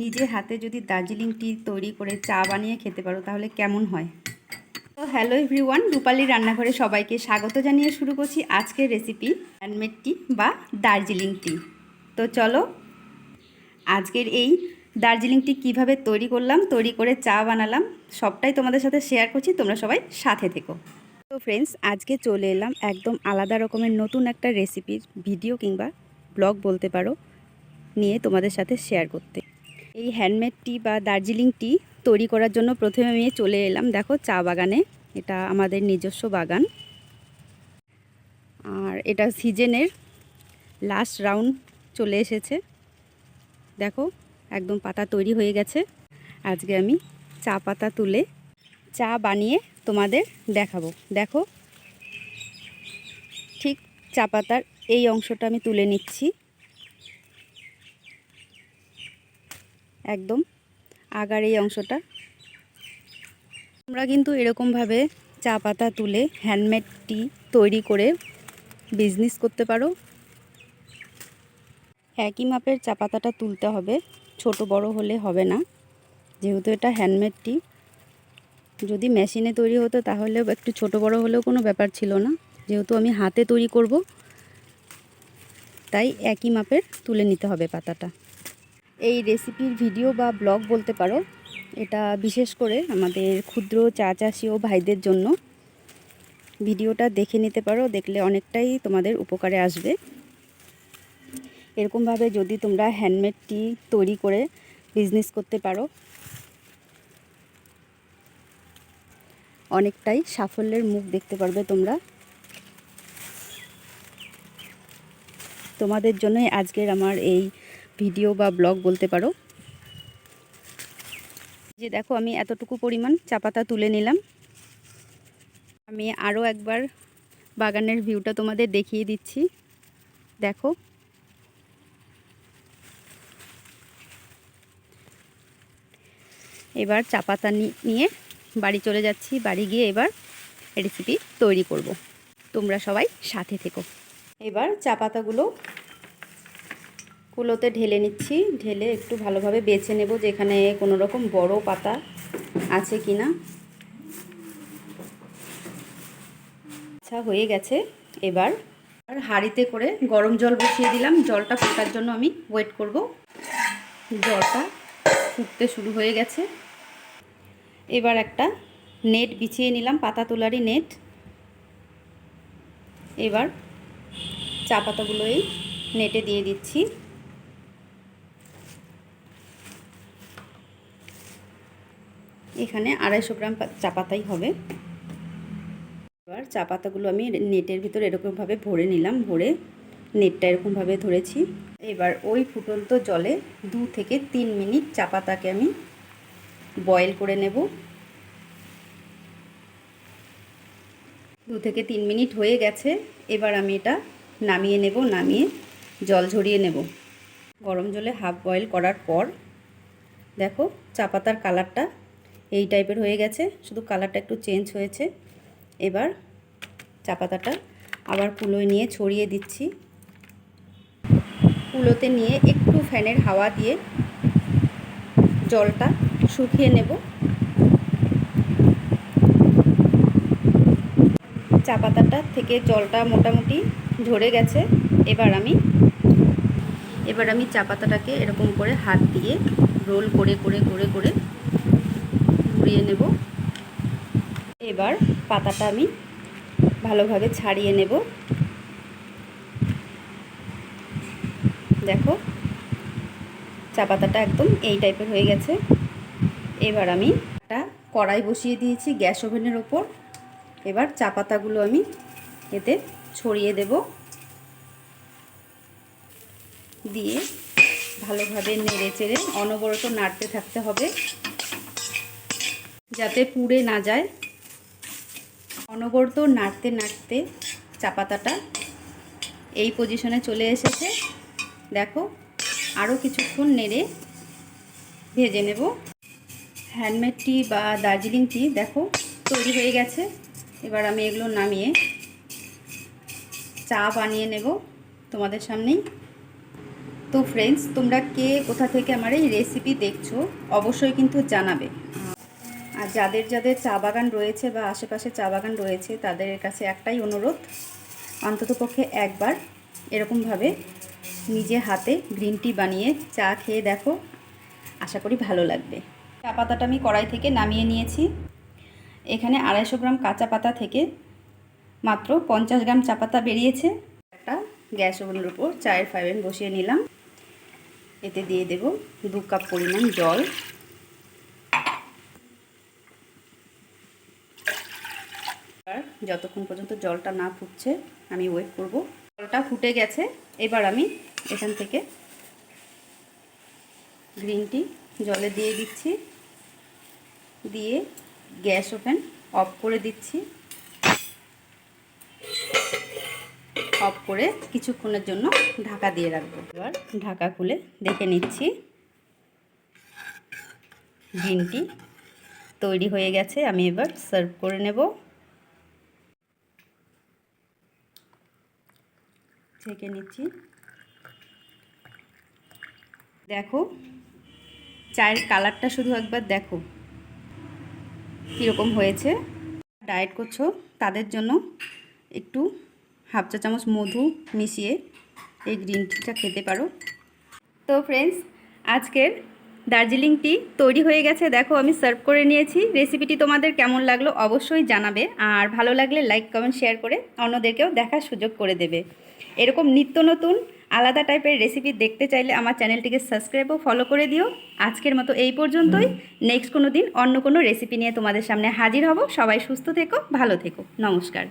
নিজে হাতে যদি দার্জিলিং টি তৈরি করে চা বানিয়ে খেতে পারো তাহলে কেমন হয়। তো হ্যালো এভরিওয়ান, রূপালী রান্নাঘরে সবাইকে স্বাগত জানিয়ে শুরু করছি আজকের রেসিপি হ্যান্ডমেড টি বা দার্জিলিং টি। তো চলো আজকের এই দার্জিলিং টি কীভাবে তৈরি করলাম, তৈরি করে চা বানালাম, সবটাই তোমাদের সাথে শেয়ার করছি, তোমরা সবাই সাথে থেকো। তো ফ্রেন্ডস, আজকে চলে এলাম একদম আলাদা রকমের নতুন একটা রেসিপির ভিডিও কিংবা ব্লগ বলতে পারো নিয়ে তোমাদের সাথে শেয়ার করতে। এই হ্যান্ডমেড টি বা দার্জিলিং টি তৈরি করার জন্য প্রথমে আমি চলে এলাম দেখো চা বাগানে। এটা আমাদের নিজস্ব বাগান, আর এটা সিজনের লাস্ট রাউন্ড চলে এসেছে। দেখো একদম পাতা তৈরি হয়ে গেছে। আজকে আমি চা পাতা তুলে চা বানিয়ে তোমাদের দেখাবো। দেখো ঠিক চা পাতার এই অংশটা আমি তুলে নিচ্ছি, একদম আগার এই অংশটা। তোমরা কিন্তু এরকমভাবে চা পাতা তুলে হ্যান্ডমেড টি তৈরি করে বিজনেস করতে পারো। একই মাপের চা পাতাটা তুলতে হবে, ছোট বড় হলে হবে না, যেহেতু এটা হ্যান্ডমেড টি। যদি মেশিনে তৈরি হতো তাহলে একটু ছোট বড় হলেও কোনো ব্যাপার ছিল না, যেহেতু আমি হাতে তৈরি করব তাই একই মাপের তুলে নিতে হবে পাতাটা। এই রেসিপির ভিডিও বা ব্লগ বলতে পারো, এটা বিশেষ করে আমাদের ক্ষুদ্র চা চাষি ও ভাইদের জন্য। ভিডিওটা দেখে নিতে পারো, দেখলে অনেকটাই তোমাদের উপকারে আসবে। এরকমভাবে যদি তোমরা হ্যান্ডমেড টি তৈরি করে বিজনেস করতে পারো, অনেকটাই সাফল্যের মুখ দেখতে পারবে তোমরা। তোমাদের জন্যই আজকের আমার এই ভিডিও বা ব্লগ বলতে পারো। যে দেখো আমি এতটুকু পরিমাণ চা পাতা তুলে নিলাম। আমি আরও একবার বাগানের ভিউটা তোমাদের দেখিয়ে দিচ্ছি। দেখো এবার চা পাতা নিয়ে বাড়ি চলে যাচ্ছি। বাড়ি গিয়ে এবার রেসিপি তৈরি করব, তোমরা সবাই সাথে থেকো। এবার চা পাতাগুলো কুলোতে ঢেলে নিচ্ছি, ঢেলে একটু ভালোভাবে বেছে নেব যেখানে কোনো রকম বড় পাতা আছে কি না। আচ্ছা, হয়ে গেছে। এবার হাঁড়িতে করে গরম জল বসিয়ে দিলাম, জলটা ফোটার জন্য আমি ওয়েট করব। জলটা ফুটতে শুরু হয়ে গেছে। এবার একটা নেট বিছিয়ে নিলাম, পাতা তোলারই নেট। এবার চা পাতাগুলো এই নেটে দিয়ে দিচ্ছি। এখানে 250 গ্রাম চা পাতাই হবে। এবার চা পাতাগুলো আমি নেটের ভিতর এরকমভাবে ভরে নিলাম, ভরে নেটটা এরকমভাবে ধরেছি। এবার ওই ফুটন্ত জলে 2 থেকে 3 মিনিট চা পাতাকে আমি বয়েল করে নেব। 2 থেকে 3 মিনিট হয়ে গেছে। এবার আমি এটা নামিয়ে নেব, নামিয়ে জল ঝরিয়ে নেব। গরম জলে হাফ বয়েল করার পর দেখো চা পাতার কালারটা এই টাইপের হয়ে গেছে, শুধু কালারটা একটু চেঞ্জ হয়েছে। এবার চা পাতাটা আবার কুলোয় নিয়ে ছড়িয়ে দিচ্ছি। কুলোতে নিয়ে একটু ফ্যানের হাওয়া দিয়ে জলটা শুকিয়ে নেব। চা পাতাটা থেকে জলটা মোটামুটি ঝরে গেছে। এবার আমি চা পাতাটাকে এরকম করে হাত দিয়ে রোল করে করে করে করে ঘুরিয়ে নেব। এবার পাতাটা আমি ভালোভাবে ছাড়িয়ে নেব। দেখো চা পাতাটা একদম এই টাইপের হয়ে গেছে। এবার আমি একটা কড়াই বসিয়ে দিয়েছি গ্যাস ওভেনের ওপর। এবার চা পাতাগুলো আমি এতে ছড়িয়ে দেব, দিয়ে ভালোভাবে নেড়ে চেড়ে অনবরত নাড়তে থাকতে হবে যাতে পুড়ে না যায়। অনবরত নাড়তে নাড়তে চা পাতাটা এই পজিশনে চলে এসেছে। দেখো আরও কিছুক্ষণ নেড়ে ভেজে নেব। হ্যান্ডমেড টি বা দার্জিলিং টি দেখো তৈরি হয়ে গেছে। এবার আমি এগুলো নামিয়ে চা বানিয়ে নেব তোমাদের সামনেই। তো ফ্রেন্ডস, তোমরা কে কোথা থেকে আমার এই রেসিপি দেখছো অবশ্যই কিন্তু জানাবে। আর যাদের যাদের চা বাগান রয়েছে বা আশেপাশে চা বাগান রয়েছে তাদের কাছে একটাই অনুরোধ, অন্ততপক্ষে একবার এরকমভাবে নিজে হাতে গ্রিন টি বানিয়ে চা খেয়ে দেখো, আশা করি ভালো লাগবে। চা পাতাটা আমি কড়াই থেকে নামিয়ে নিয়েছি। এখানে 250 গ্রাম কাঁচা পাতা থেকে মাত্র 50 গ্রাম চা পাতা বেরিয়েছে। একটা গ্যাস ওভেনের উপর চায়ের ফ্রাইপ্যান বসিয়ে নিলাম। এতে দিয়ে দেব 2 কাপ পরিমাণ জল। আর যতক্ষণ পর্যন্ত জলটা না ফুটছে আমি ওয়েট করব। জলটা ফুটে গেছে, এবার আমি এখান থেকে গ্রিন টি জলে দিয়ে দিচ্ছি, দিয়ে গ্যাস ওভেন অফ করে দিচ্ছি। অফ করে কিছুক্ষণের জন্য ঢাকা দিয়ে রাখবো। এবার ঢাকা খুলে দেখে নিচ্ছি গ্রিন টি তৈরি হয়ে গেছে। আমি এবার সার্ভ করে নেব। ছেঁকে নিচ্ছি। দেখো চায়ের কালারটা শুধু একবার দেখো কীরকম হয়েছে। ডায়েট করছো তাদের জন্য একটু হাফ চা চামচ মধু মিশিয়ে এই গ্রিন টিটা খেতে পারো। তো ফ্রেন্ডস, আজকের দার্জিলিং টি তৈরি হয়ে গেছে। দেখো আমি সার্ভ করে নিয়েছি। রেসিপিটি তোমাদের কেমন লাগলো অবশ্যই জানাবে, আর ভালো লাগলে লাইক কমেন্ট শেয়ার করে অন্যদেরকেও দেখার সুযোগ করে দেবে। এরকম নিত্য নতুন আলাদা টাইপের রেসিপি দেখতে চাইলে আমার চ্যানেলটিকে সাবস্ক্রাইব ও ফলো করে দিও। আজকের মতো এই পর্যন্তই। নেক্সট কোনো দিন অন্য কোনো রেসিপি নিয়ে তোমাদের সামনে হাজির হব। সবাই সুস্থ থেকো, ভালো থেকো, নমস্কার।